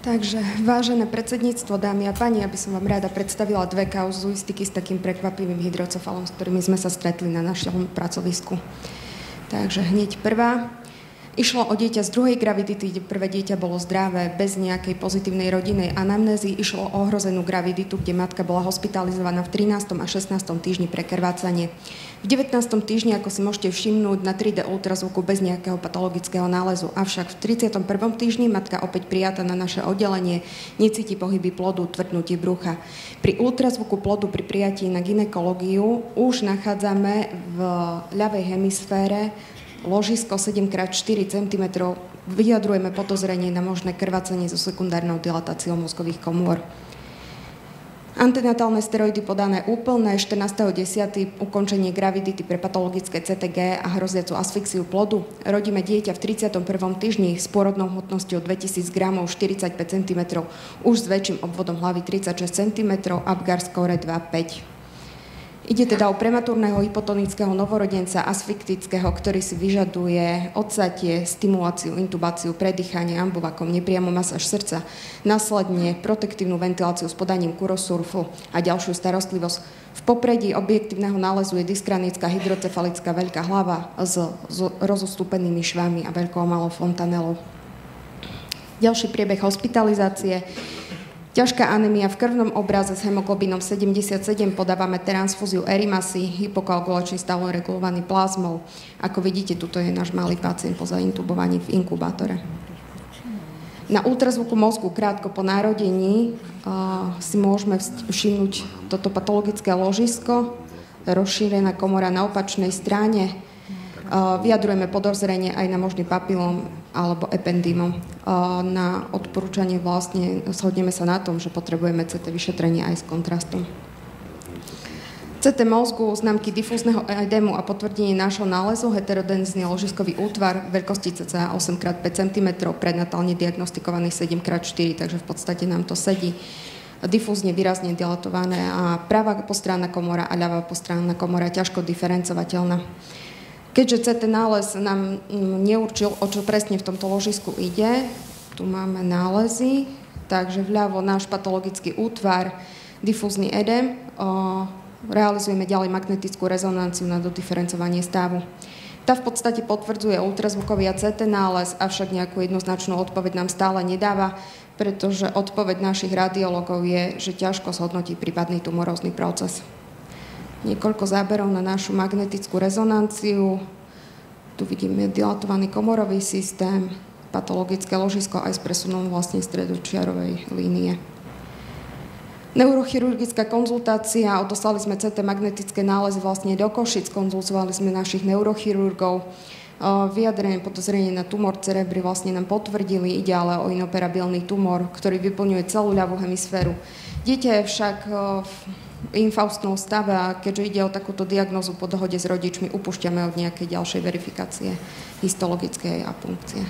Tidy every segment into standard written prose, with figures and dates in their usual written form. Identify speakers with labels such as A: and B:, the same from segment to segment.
A: Takže, vážené predsedníctvo, dámy a páni, aby som vám rada predstavila dve kauzuistiky s takým prekvapivým hydrocefalom, s ktorými sme sa stretli na našom pracovisku. Takže hneď prvá. Išlo o dieťa z druhej gravidity, kde prvé dieťa bolo zdravé, bez nejakej pozitívnej rodinnej anamnézy. Išlo o ohrozenú graviditu, kde matka bola hospitalizovaná v 13. a 16. týždni pre krvácanie. V 19. týždni, ako si môžete všimnúť, na 3D ultrazvuku bez nejakého patologického nálezu. Avšak v 31. týždni matka opäť prijatá na naše oddelenie, necíti pohyby plodu, tvrdnutie brucha. Pri ultrazvuku plodu pri prijatí na gynekológiu už nachádzame v ľavej hemisfére ložisko 7x4 cm. Vyjadrujeme podozrenie na možné krvácanie so sekundárnou dilatáciou mozgových komôr. Antenatálne steroidy podané úplné, 14.10. ukončenie gravidity pre patologické CTG a hroziacu asfixiu plodu. Rodíme dieťa v 31. týždni s pôrodnou hmotnosťou 2000 gramov, 45 cm, už s väčším obvodom hlavy 36 cm, Apgar score 2,5. Ide teda o prematúrneho hypotonického novorodenca asfiktického, ktorý si vyžaduje odsatie, stimuláciu, intubáciu, predýchanie ambuvakom, nepriamo masáž srdca, následne protektívnu ventiláciu s podaním kurosurfu a ďalšiu starostlivosť. V popredí objektívneho nálezu je dyskranická hydrocefalická veľká hlava s rozostúpenými švami a veľkou malou fontanelou. Ďalší priebeh hospitalizácie. Ťažká anémia v krvnom obraze s hemoglobínom 77, podávame transfúziu erimasy, hypokoagulačný stav regulovaný plazmou. Ako vidíte, tuto je náš malý pacient po zaintubovaní v inkubátore. Na ultrazvuku mozgu krátko po narodení si môžeme všimnúť toto patologické ložisko, rozšírená komora na opačnej strane. Vyjadrujeme podozrenie aj na možný papilom alebo ependymom. Na odporúčanie vlastne shodneme sa na tom, že potrebujeme CT vyšetrenie aj s kontrastom. CT mozgu, známky difúzneho edému a potvrdenie nášho nálezu, heterodenzný ložiskový útvar, veľkosti cca 8x5 cm, prednatálne diagnostikovaný 7x4, takže v podstate nám to sedí. Difúzne výrazne dilatované a pravá postranná komora a ľavá postranná komora ťažko diferencovateľná. Keďže CT nález nám neurčil, o čo presne v tomto ložisku ide, tu máme nálezy, takže vľavo náš patologický útvar, difúzny edém, realizujeme ďalej magnetickú rezonanciu na dodiferencovanie stavu. Tá v podstate potvrdzuje ultrazvukový a CT nález, avšak nejakú jednoznačnú odpoveď nám stále nedáva, pretože odpoveď našich radiologov je, že ťažko zhodnotí prípadný tumorózny proces. Niekoľko záberov na našu magnetickú rezonanciu. Tu vidíme dilatovaný komorový systém, patologické ložisko aj s presunom vlastne stredočiarovej línie. Neurochirurgická konzultácia, odoslali sme CT magnetické nálezy vlastne do Košic, konzultovali sme našich neurochirurgov. Vyjadrenie podozrenie na tumor cerebry vlastne nám potvrdili, ide ale o inoperabilný tumor, ktorý vyplňuje celú ľavú hemisféru. Dieťa je však infaustnom stave a keďže ide o takúto diagnózu po dohode s rodičmi, upúšťame od nejakej ďalšej verifikácie histologickej a punkcie.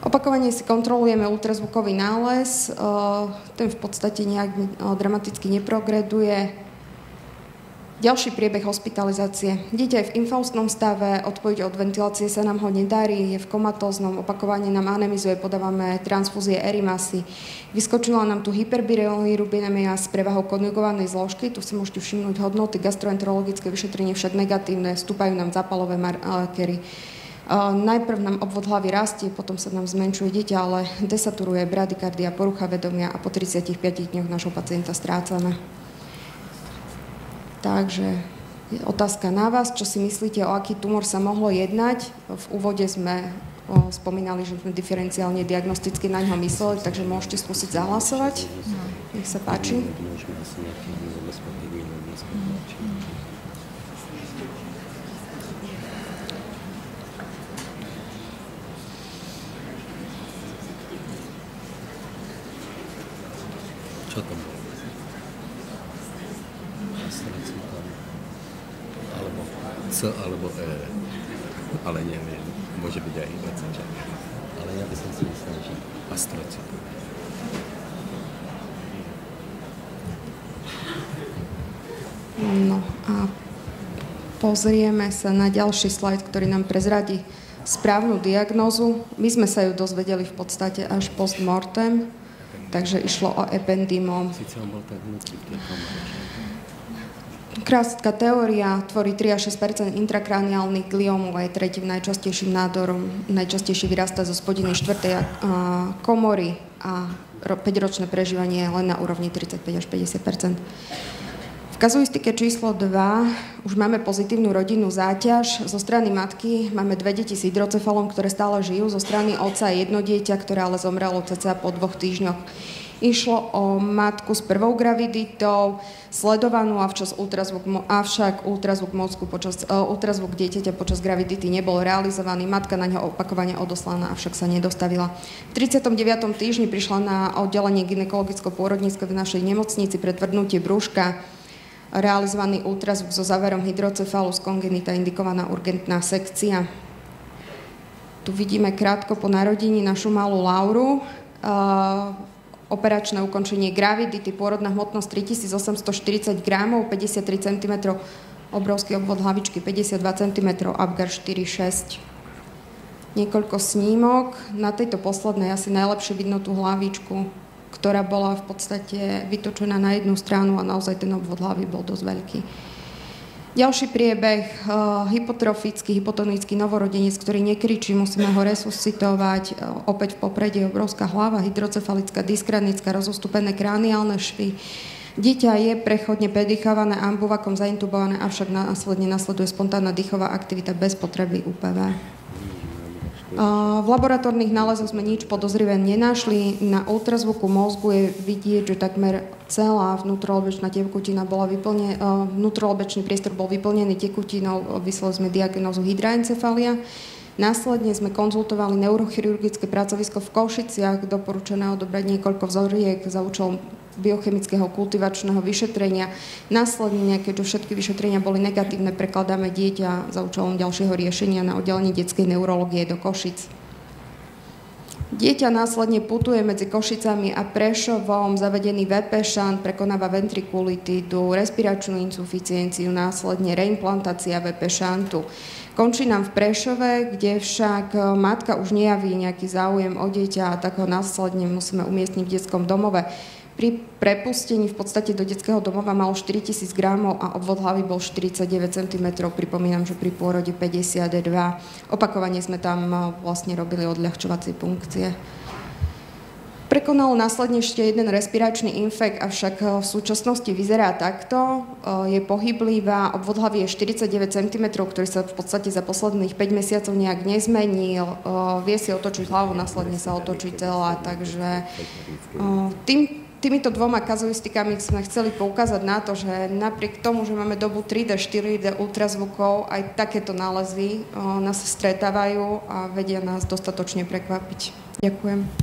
A: Opakovane si kontrolujeme ultrazvukový nález, ten v podstate nejak dramaticky neprogreduje. Ďalší priebeh hospitalizácie. Dieťa je v infaustnom stave, odpoveď od ventilácie sa nám ho nedarí, je v komatóznom, opakovane nám anemizuje, podávame transfúzie erimasy. Vyskočila nám tu hyperbilirubinémia s prevahou konjugovanej zložky, tu si môžete všimnúť hodnoty, gastroenterologické vyšetrenie však negatívne, stúpajú nám zápalové markery. Najprv nám obvod hlavy rastie, potom sa nám zmenšuje dieťa, ale desaturuje bradykardia, porucha vedomia a po 35 dňoch nášho pacienta strácame. Takže je otázka na vás, čo si myslíte, o aký tumor sa mohlo jednať. V úvode sme spomínali, že sme diferenciálne diagnosticky na ňo mysleli, takže môžete skúsiť zahlasovať. Nech sa páči.
B: Čo tam? Alebo C alebo E, ale neviem, môže byť aj IBCČ. Ale ja by som si myslel, že astrocytu.
A: No a pozrieme sa na ďalší slajd, ktorý nám prezradí správnu diagnózu. My sme sa ju dozvedeli v podstate až post mortem, takže išlo o ependymom. Krátka teória tvorí 3 až 6 % intrakraniálnych gliómov a je tretím najčastejším nádorom. Najčastejšie vyrastá zo spodiny 4. komory a 5-ročné prežívanie je len na úrovni 35 až 50 %. V kazuistike číslo 2 už máme pozitívnu rodinnú záťaž. Zo strany matky máme 2 deti s hydrocefalom, ktoré stále žijú. Zo strany otca 1 dieťa, ktoré ale zomrelo cca po 2 týždňoch. Išlo o matku s prvou graviditou, sledovanú avšak ultrazvuk dieťaťa počas gravidity nebol realizovaný. Matka na ňo opakovane odoslaná, avšak sa nedostavila. V 39. týždni prišla na oddelenie gynekologicko-pôrodnícke v našej nemocnici pre tvrdnutie brúška. Realizovaný ultrazvuk so záverom hydrocefalus congenita, indikovaná urgentná sekcia. Tu vidíme krátko po narodení našu malú Lauru. Operačné ukončenie gravidity, pôrodná hmotnosť 3840 gramov, 53 cm, obrovský obvod hlavičky 52 cm, Apgar 4,6. Niekoľko snímok. Na tejto poslednej asi najlepšie vidno tú hlavičku, ktorá bola v podstate vytočená na jednu stranu a naozaj ten obvod hlavy bol dosť veľký. Ďalší priebeh, hypotrofický, hypotonický novorodenec, ktorý nekričí, musíme ho resuscitovať. Opäť v popredí obrovská hlava, hydrocefalická, dyskranická, rozostupené krániálne švy. Dieťa je prechodne predýchávané ambuvakom, zaintubované, avšak nasleduje spontánna dýchová aktivita bez potreby UPV. V laboratórnych nálezoch sme nič podozrivé nenašli. Na ultrazvuku mozgu je vidieť, že takmer celá vnútrolobečná tekutina bola vnútrolobečný priestor bol vyplnený tekutinou. Vyslali sme diagnózu hydrancefalia. Následne sme konzultovali neurochirurgické pracovisko v Košiciach, doporučené odobrať niekoľko vzoriek za účelom biochemického kultivačného vyšetrenia. Následne, keďže všetky vyšetrenia boli negatívne, prekladáme dieťa za účelom ďalšieho riešenia na oddelenie detskej neurológie do Košic. Dieťa následne putuje medzi Košicami a Prešovom, zavedený VP šant, prekonáva ventrikulitídu, respiračnú insuficienciu, následne reimplantácia VP šantu. Končí nám v Prešove, kde však matka už nejaví nejaký záujem o dieťa a tak ho následne musíme umiestniť v detskom domove. Pri prepustení v podstate do detského domova malo 4000 gramov a obvod hlavy bol 49 cm. Pripomínam, že pri pôrode 52. Opakovane sme tam vlastne robili odľahčovacie punkcie. Prekonal následne ešte jeden respiračný infekt, avšak v súčasnosti vyzerá takto. Je pohyblivá, obvod hlavy je 49 cm, ktorý sa v podstate za posledných 5 mesiacov nejak nezmenil. Vie si otočiť hlavu, následne sa otočí celá, takže týmito dvoma kazuistikami sme chceli poukázať na to, že napriek tomu, že máme dobu 3D, 4D ultrazvukov, aj takéto nálezy nás stretávajú a vedia nás dostatočne prekvapiť. Ďakujem.